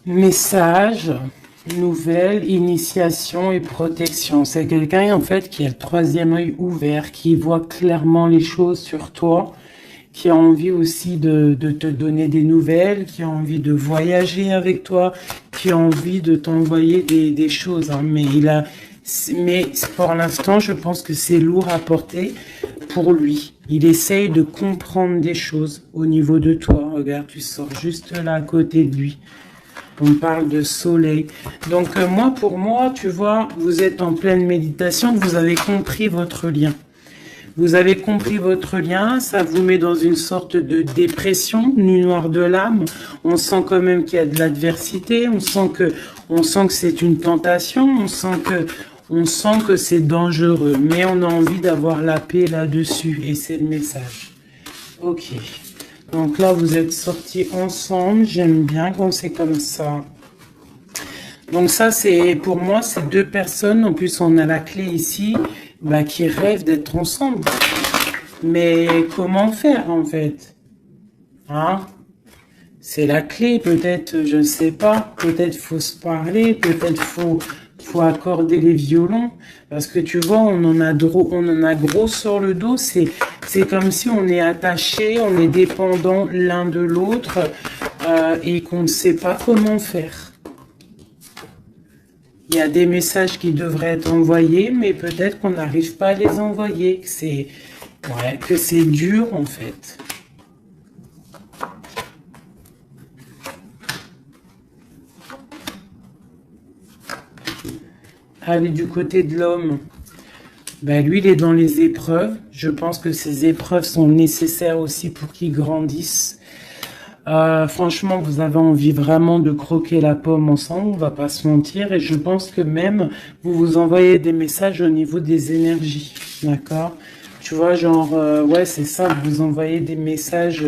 Message, nouvelle, initiation et protection. C'est quelqu'un en fait qui a le 3e œil ouvert, qui voit clairement les choses sur toi, qui a envie aussi de te donner des nouvelles, qui a envie de voyager avec toi, qui a envie de t'envoyer des choses, hein. Mais pour l'instant, je pense que c'est lourd à porter pour lui. Il essaye de comprendre des choses au niveau de toi. Regarde, tu sors juste là à côté de lui. On parle de soleil. Donc moi, pour moi, tu vois, vous êtes en pleine méditation, vous avez compris votre lien. Vous avez compris votre lien, ça vous met dans une sorte de dépression, nuit noire de l'âme. On sent quand même qu'il y a de l'adversité, on sent que c'est une tentation, on sent que c'est dangereux, mais on a envie d'avoir la paix là-dessus, et c'est le message. Ok. Donc là, vous êtes sortis ensemble. J'aime bien quand c'est comme ça. Donc ça, c'est pour moi, c'est deux personnes. En plus, on a la clé ici, bah, qui rêvent d'être ensemble. Mais comment faire, en fait? Hein? C'est la clé, peut-être, je ne sais pas. Peut-être faut se parler, peut-être faut accorder les violons. Parce que tu vois, on en a gros sur le dos. C'est comme si on est attaché, on est dépendant l'un de l'autre et qu'on ne sait pas comment faire. Il y a des messages qui devraient être envoyés, mais peut-être qu'on n'arrive pas à les envoyer, que c'est dur en fait. Allez, du côté de l'homme, ben, lui, il est dans les épreuves. Je pense que ces épreuves sont nécessaires aussi pour qu'il grandisse. Franchement, vous avez envie vraiment de croquer la pomme ensemble, on va pas se mentir. Et je pense que même, vous vous envoyez des messages au niveau des énergies, d'accord? Tu vois, genre, ouais, c'est ça, vous envoyez des messages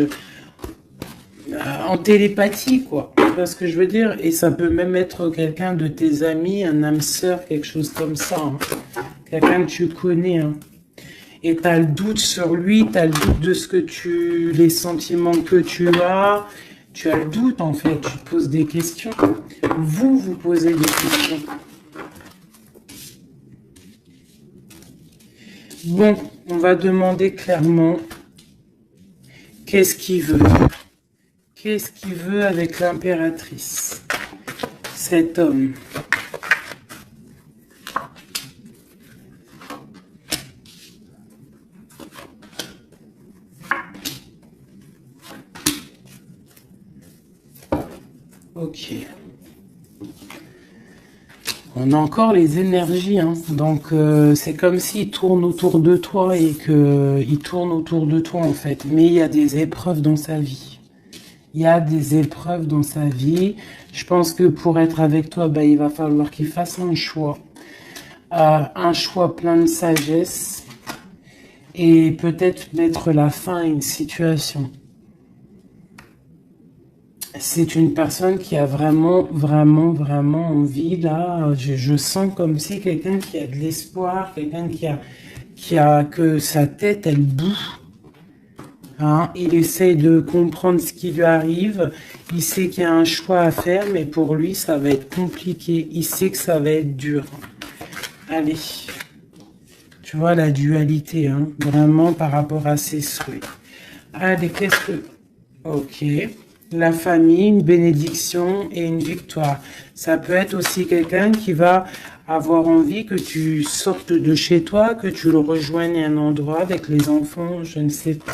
en télépathie, quoi. Tu vois ce que je veux dire? Et ça peut même être quelqu'un de tes amis, un âme sœur, quelque chose comme ça. Hein. Quelqu'un que tu connais, hein. Et tu as le doute sur lui, tu as le doute de les sentiments que tu as le doute en fait, tu te poses des questions. Vous posez des questions. Bon, on va demander clairement qu'est-ce qu'il veut. Qu'est-ce qu'il veut avec l'impératrice, cet homme? Ok. On a encore les énergies, hein. Donc c'est comme s'il tourne autour de toi et qu'il tourne autour de toi en fait. Mais il y a des épreuves dans sa vie. Il y a des épreuves dans sa vie. Je pense que pour être avec toi, bah, il va falloir qu'il fasse un choix. Un choix plein de sagesse. Et peut-être mettre la fin à une situation. C'est une personne qui a vraiment envie, là, je sens comme si quelqu'un qui a de l'espoir, quelqu'un que sa tête, elle boue. Hein, il essaie de comprendre ce qui lui arrive, il sait qu'il y a un choix à faire, mais pour lui, ça va être compliqué, il sait que ça va être dur. Allez, tu vois la dualité, hein, vraiment par rapport à ses souhaits. Allez, qu'est-ce que... Ok. La famille, une bénédiction et une victoire. Ça peut être aussi quelqu'un qui va avoir envie que tu sortes de chez toi, que tu le rejoignes à un endroit avec les enfants, je ne sais pas.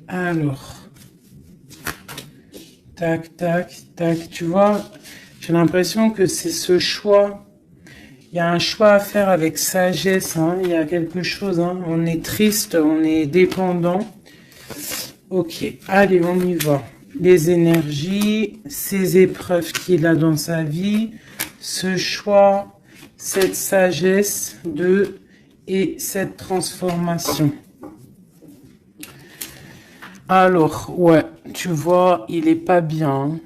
Alors, tac, tac, tac, tu vois, j'ai l'impression que c'est ce choix. Il y a un choix à faire avec sagesse, hein. Il y a quelque chose, hein. On est triste, on est dépendant. Ok, allez, on y va. Les énergies, ces épreuves qu'il a dans sa vie, ce choix, cette sagesse et cette transformation. Alors, ouais, tu vois, il est pas bien.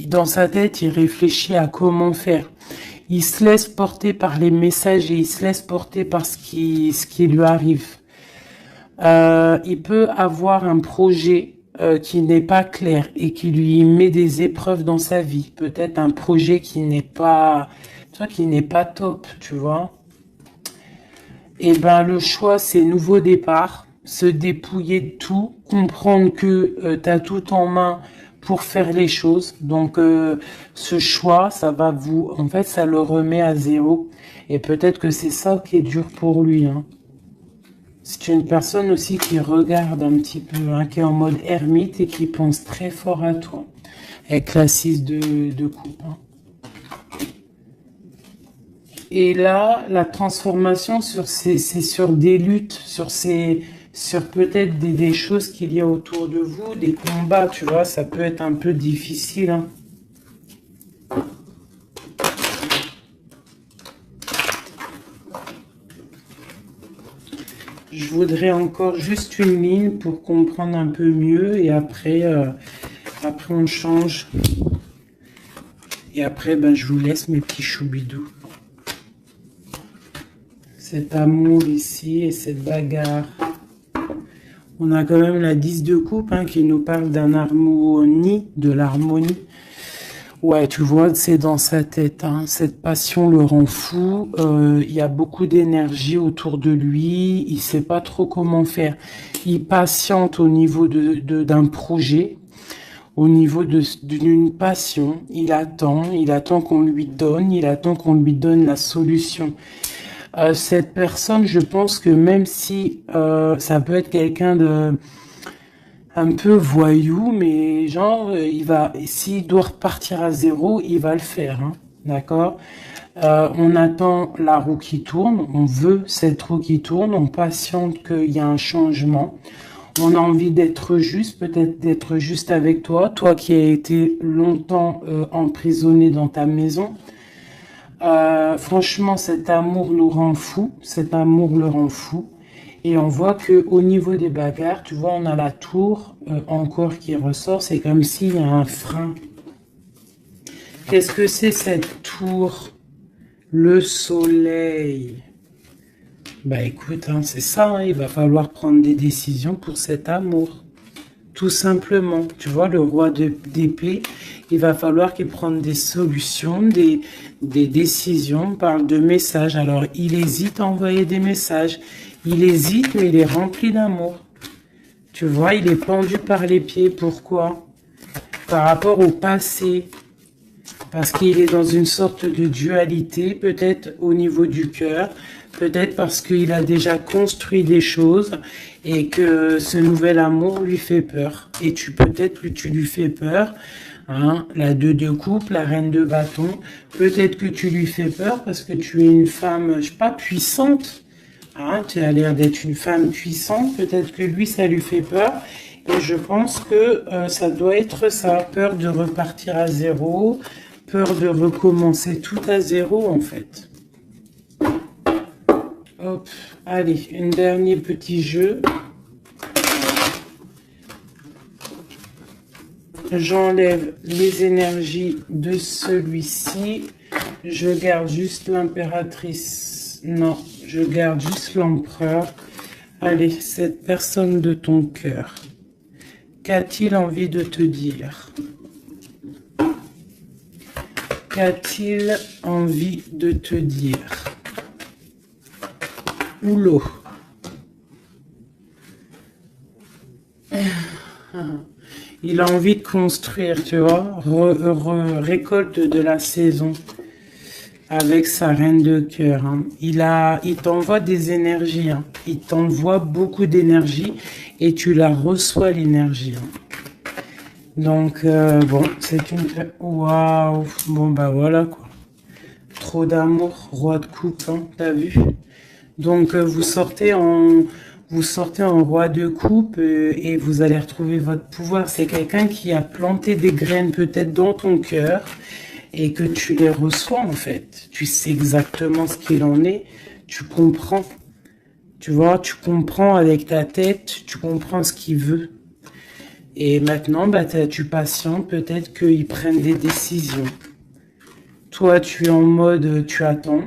Dans sa tête, il réfléchit à comment faire. Il se laisse porter par les messages et il se laisse porter par ce qui lui arrive. Il peut avoir un projet qui n'est pas clair et qui lui met des épreuves dans sa vie. Peut-être un projet qui n'est pas top, tu vois. Et ben le choix, c'est nouveau départ, se dépouiller de tout, comprendre que tu as tout en main pour faire les choses. Donc, ce choix, ça va vous... En fait, ça le remet à zéro. Et peut-être que c'est ça qui est dur pour lui, hein. C'est une personne aussi qui regarde un petit peu, hein, qui est en mode ermite et qui pense très fort à toi. Avec la 6 de coupe, hein. Et là, la transformation c'est sur des luttes, sur peut-être des choses qu'il y a autour de vous, des combats, tu vois, ça peut être un peu difficile, hein. Je voudrais encore juste une ligne pour comprendre un peu mieux et après, après on change. Et après, ben, je vous laisse mes petits choubidous. Cet amour ici et cette bagarre. On a quand même la 10 de coupe, hein, qui nous parle d'un harmonie, de l'harmonie. Ouais, tu vois, c'est dans sa tête, hein. Cette passion le rend fou. Il y a beaucoup d'énergie autour de lui. Il sait pas trop comment faire. Il patiente au niveau d'un projet, au niveau d'une passion. Il attend qu'on lui donne, il attend qu'on lui donne la solution. Cette personne, je pense que même si ça peut être quelqu'un de un peu voyou, mais genre, s'il doit repartir à zéro, il va le faire, hein, d'accord? On attend la roue qui tourne, on veut cette roue qui tourne, on patiente qu'il y a un changement. On a envie d'être juste, peut-être d'être juste avec toi, toi qui as été longtemps emprisonné dans ta maison. Franchement, cet amour nous rend fou, cet amour le rend fou. Et on voit que au niveau des bagarres, tu vois, on a la tour encore qui ressort. C'est comme s'il y a un frein. Qu'est-ce que c'est cette tour? Le soleil. Bah écoute, hein, c'est ça, hein, il va falloir prendre des décisions pour cet amour. Tout simplement, tu vois, le roi d'épée, il va falloir qu'il prenne des solutions, des décisions, on parle de messages. Alors, il hésite à envoyer des messages. Il hésite, mais il est rempli d'amour. Tu vois, il est pendu par les pieds. Pourquoi? Par rapport au passé. Parce qu'il est dans une sorte de dualité, peut-être au niveau du cœur, peut-être parce qu'il a déjà construit des choses et que ce nouvel amour lui fait peur. Et peut-être que tu lui fais peur, hein, la 2 de coupe, la reine de bâton, peut-être que tu lui fais peur parce que tu es une femme, je sais pas, puissante, hein, tu as l'air d'être une femme puissante, peut-être que lui ça lui fait peur. Et je pense que ça doit être ça, peur de repartir à zéro, peur de recommencer tout à zéro, en fait. Hop, allez, un dernier petit jeu. J'enlève les énergies de celui-ci. Je garde juste l'impératrice. Non, je garde juste l'empereur. Allez, cette personne de ton cœur. Qu'a-t-il envie de te dire? Qu'a-t-il envie de te dire? Oulot. Il a envie de construire, tu vois, récolte de la saison avec sa reine de cœur, hein. Il t'envoie des énergies, hein. Il t'envoie beaucoup d'énergie et tu la reçois l'énergie, hein. Donc, bon, c'est une... Waouh. Bon, bah voilà, quoi. Trop d'amour, roi de coupe, hein, t'as vu? Donc, vous sortez en roi de coupe et vous allez retrouver votre pouvoir. C'est quelqu'un qui a planté des graines peut-être dans ton cœur et que tu les reçois, en fait. Tu sais exactement ce qu'il en est. Tu comprends. Tu vois, tu comprends avec ta tête. Tu comprends ce qu'il veut. Et maintenant, bah, tu patientes, peut-être qu'ils prennent des décisions. Toi, tu es en mode, tu attends.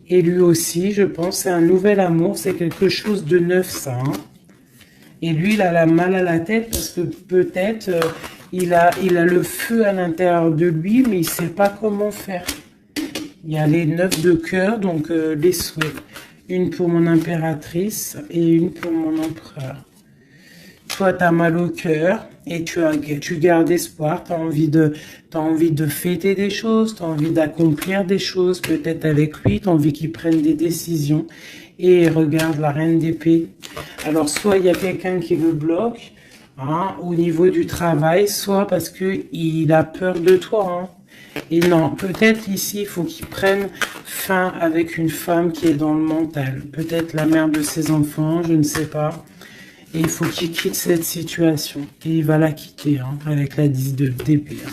Et lui aussi, je pense, c'est un nouvel amour, c'est quelque chose de neuf, ça, hein. Et lui, il a la mal à la tête parce que peut-être, il a le feu à l'intérieur de lui, mais il ne sait pas comment faire. Il y a les 9 de cœur, donc les souhaits. Une pour mon impératrice et une pour mon empereur. toi, tu as mal au cœur et tu gardes espoir, tu as envie de fêter des choses, tu as envie d'accomplir des choses, peut-être avec lui, tu as envie qu'il prenne des décisions. Et regarde la reine d'épée. Alors, soit il y a quelqu'un qui le bloque hein, au niveau du travail, soit parce qu'il a peur de toi. Hein. Et non, peut-être ici, il faut qu'il prenne fin avec une femme qui est dans le mental. Peut-être la mère de ses enfants, je ne sais pas. Et il faut qu'il quitte cette situation. Et il va la quitter hein, avec la 10 d'épée. Hein.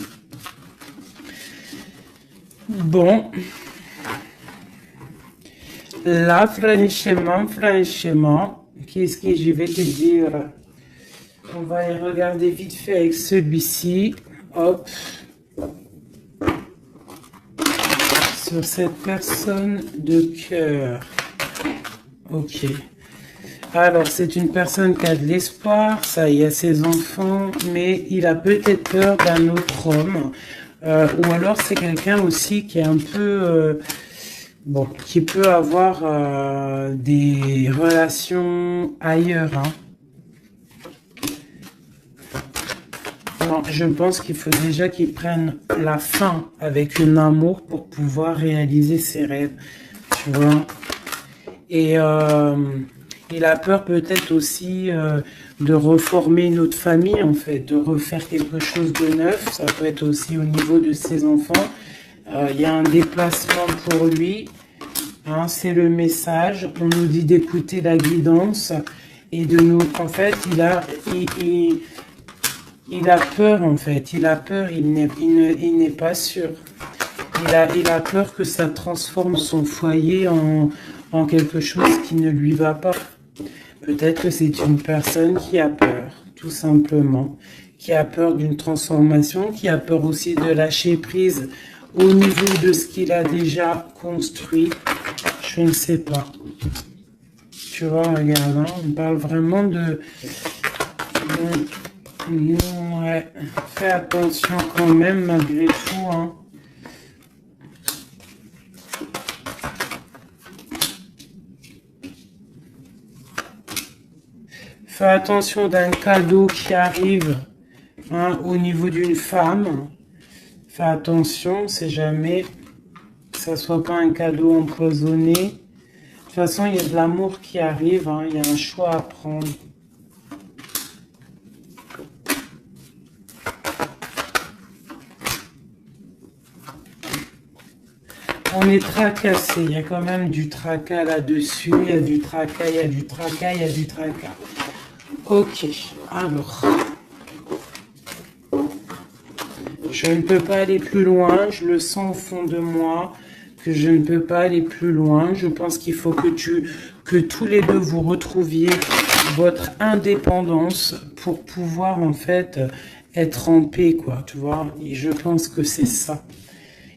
Bon. Là, franchement, qu'est-ce que je vais te dire? On va aller regarder vite fait avec celui-ci. Hop. Sur cette personne de cœur. Ok. Alors, c'est une personne qui a de l'espoir, ça, il y a ses enfants, mais il a peut-être peur d'un autre homme. Ou alors, c'est quelqu'un aussi qui est un peu... bon, qui peut avoir des relations ailleurs. Hein. Non, je pense qu'il faut déjà qu'il prenne la fin avec un amour pour pouvoir réaliser ses rêves. Tu vois. Et il a peur peut-être aussi de reformer une autre famille, en fait, de refaire quelque chose de neuf. Ça peut être aussi au niveau de ses enfants. Il y a un déplacement pour lui. Hein, c'est le message. On nous dit d'écouter la guidance et de nous. En fait, il a peur. En fait, il a peur. Il n'est pas sûr. Il a peur que ça transforme son foyer en quelque chose qui ne lui va pas. Peut-être que c'est une personne qui a peur, tout simplement, qui a peur d'une transformation, qui a peur aussi de lâcher prise au niveau de ce qu'il a déjà construit. Je ne sais pas. Tu vois, regarde, hein, on parle vraiment de... Ouais, fais attention quand même, malgré tout, hein. Fais attention d'un cadeau qui arrive hein, au niveau d'une femme. Fais attention, c'est jamais que ça soit pas un cadeau empoisonné. De toute façon, il y a de l'amour qui arrive, hein, il y a un choix à prendre. On est tracassé, il y a quand même du tracas là-dessus, il y a du tracas, il y a du tracas, il y a du tracas. Ok, alors, je ne peux pas aller plus loin, je le sens au fond de moi, que je ne peux pas aller plus loin. Je pense qu'il faut que tous les deux vous retrouviez votre indépendance pour pouvoir en fait être en paix, quoi, tu vois. Et je pense que c'est ça.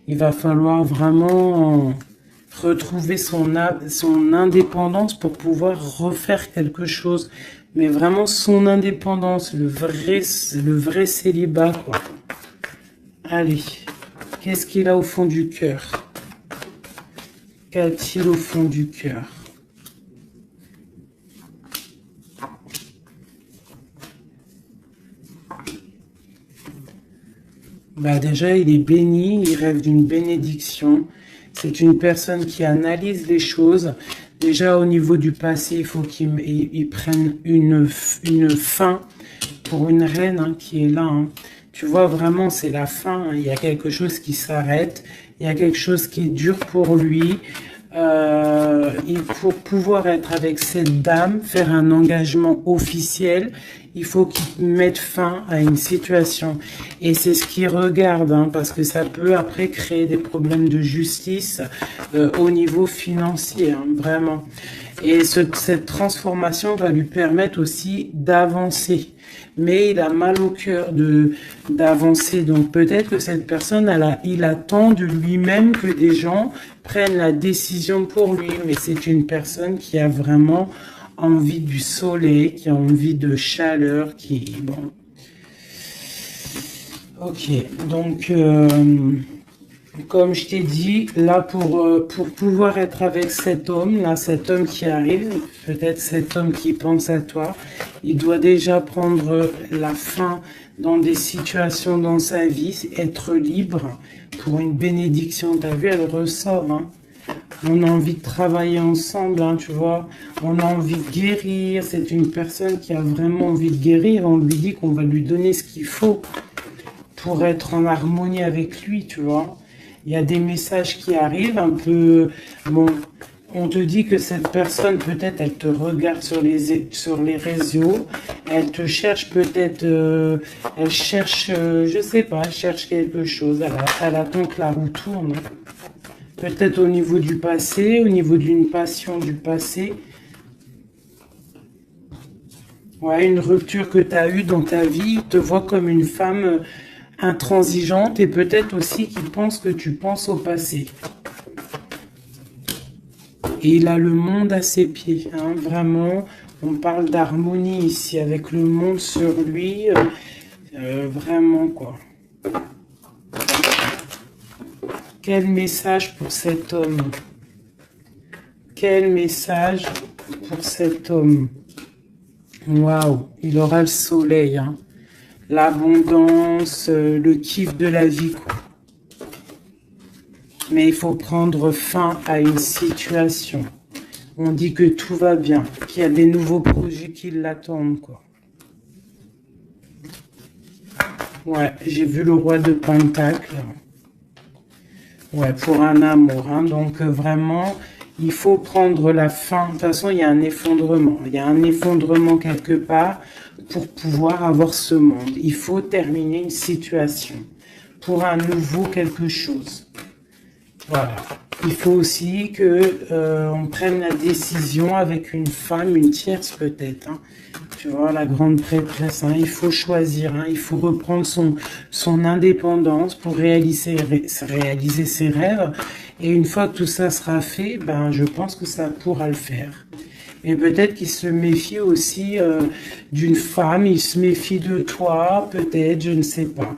Il va falloir vraiment retrouver son indépendance pour pouvoir refaire quelque chose. Mais vraiment son indépendance, le vrai célibat, quoi. Allez, qu'est-ce qu'il a au fond du cœur? Qu'a-t-il au fond du cœur? Bah déjà, il est béni, il rêve d'une bénédiction. C'est une personne qui analyse les choses. Déjà, au niveau du passé, il faut qu'il prenne une fin pour une reine hein, qui est là. Hein. Tu vois, vraiment, c'est la fin. Hein. Il y a quelque chose qui s'arrête. Il y a quelque chose qui est dur pour lui. Pour pouvoir être avec cette dame, faire un engagement officiel, il faut qu'il mette fin à une situation. Et c'est ce qu'il regarde, hein, parce que ça peut après créer des problèmes de justice au niveau financier, hein, vraiment. Et cette transformation va lui permettre aussi d'avancer. Mais il a mal au cœur d'avancer. Donc peut-être que cette personne, il attend de lui-même que des gens prennent la décision pour lui. Mais c'est une personne qui a vraiment envie du soleil, qui a envie de chaleur, qui... Bon. Ok, donc... Comme je t'ai dit, là, pour pouvoir être avec cet homme, là, cet homme qui arrive, peut-être cet homme qui pense à toi, il doit déjà prendre la fin dans des situations dans sa vie, être libre pour une bénédiction. T'as vu, elle ressort, hein. On a envie de travailler ensemble, hein, tu vois. On a envie de guérir. C'est une personne qui a vraiment envie de guérir. On lui dit qu'on va lui donner ce qu'il faut pour être en harmonie avec lui, tu vois. Il y a des messages qui arrivent un peu... Bon, on te dit que cette personne, peut-être, elle te regarde sur les réseaux, elle te cherche peut-être, elle cherche, je sais pas, elle cherche quelque chose, elle attend que la roue tourne. Peut-être au niveau du passé, au niveau d'une passion du passé. Ouais, une rupture que tu as eue dans ta vie, te voit comme une femme intransigeante et peut-être aussi qui pense que tu penses au passé. Et il a le monde à ses pieds, hein, vraiment. On parle d'harmonie ici avec le monde sur lui, vraiment quoi. Quel message pour cet homme? Quel message pour cet homme? Waouh, il aura le soleil, hein. L'abondance, le kiff de la vie, quoi. Mais il faut prendre fin à une situation. On dit que tout va bien, qu'il y a des nouveaux projets qui l'attendent, quoi. Ouais, j'ai vu le roi de Pentacle. Ouais, pour un amour, hein. Donc vraiment, il faut prendre la fin. De toute façon, il y a un effondrement. Il y a un effondrement quelque part pour pouvoir avoir ce monde. Il faut terminer une situation pour un nouveau quelque chose. Voilà. Il faut aussi que on prenne la décision avec une femme, une tierce peut-être. Hein. Tu vois, la grande prêtresse. Hein. Il faut choisir. Hein. Il faut reprendre son indépendance pour réaliser ses rêves. Et une fois que tout ça sera fait, ben, je pense que ça pourra le faire. Et peut-être qu'il se méfie aussi d'une femme. Il se méfie de toi, peut-être, je ne sais pas.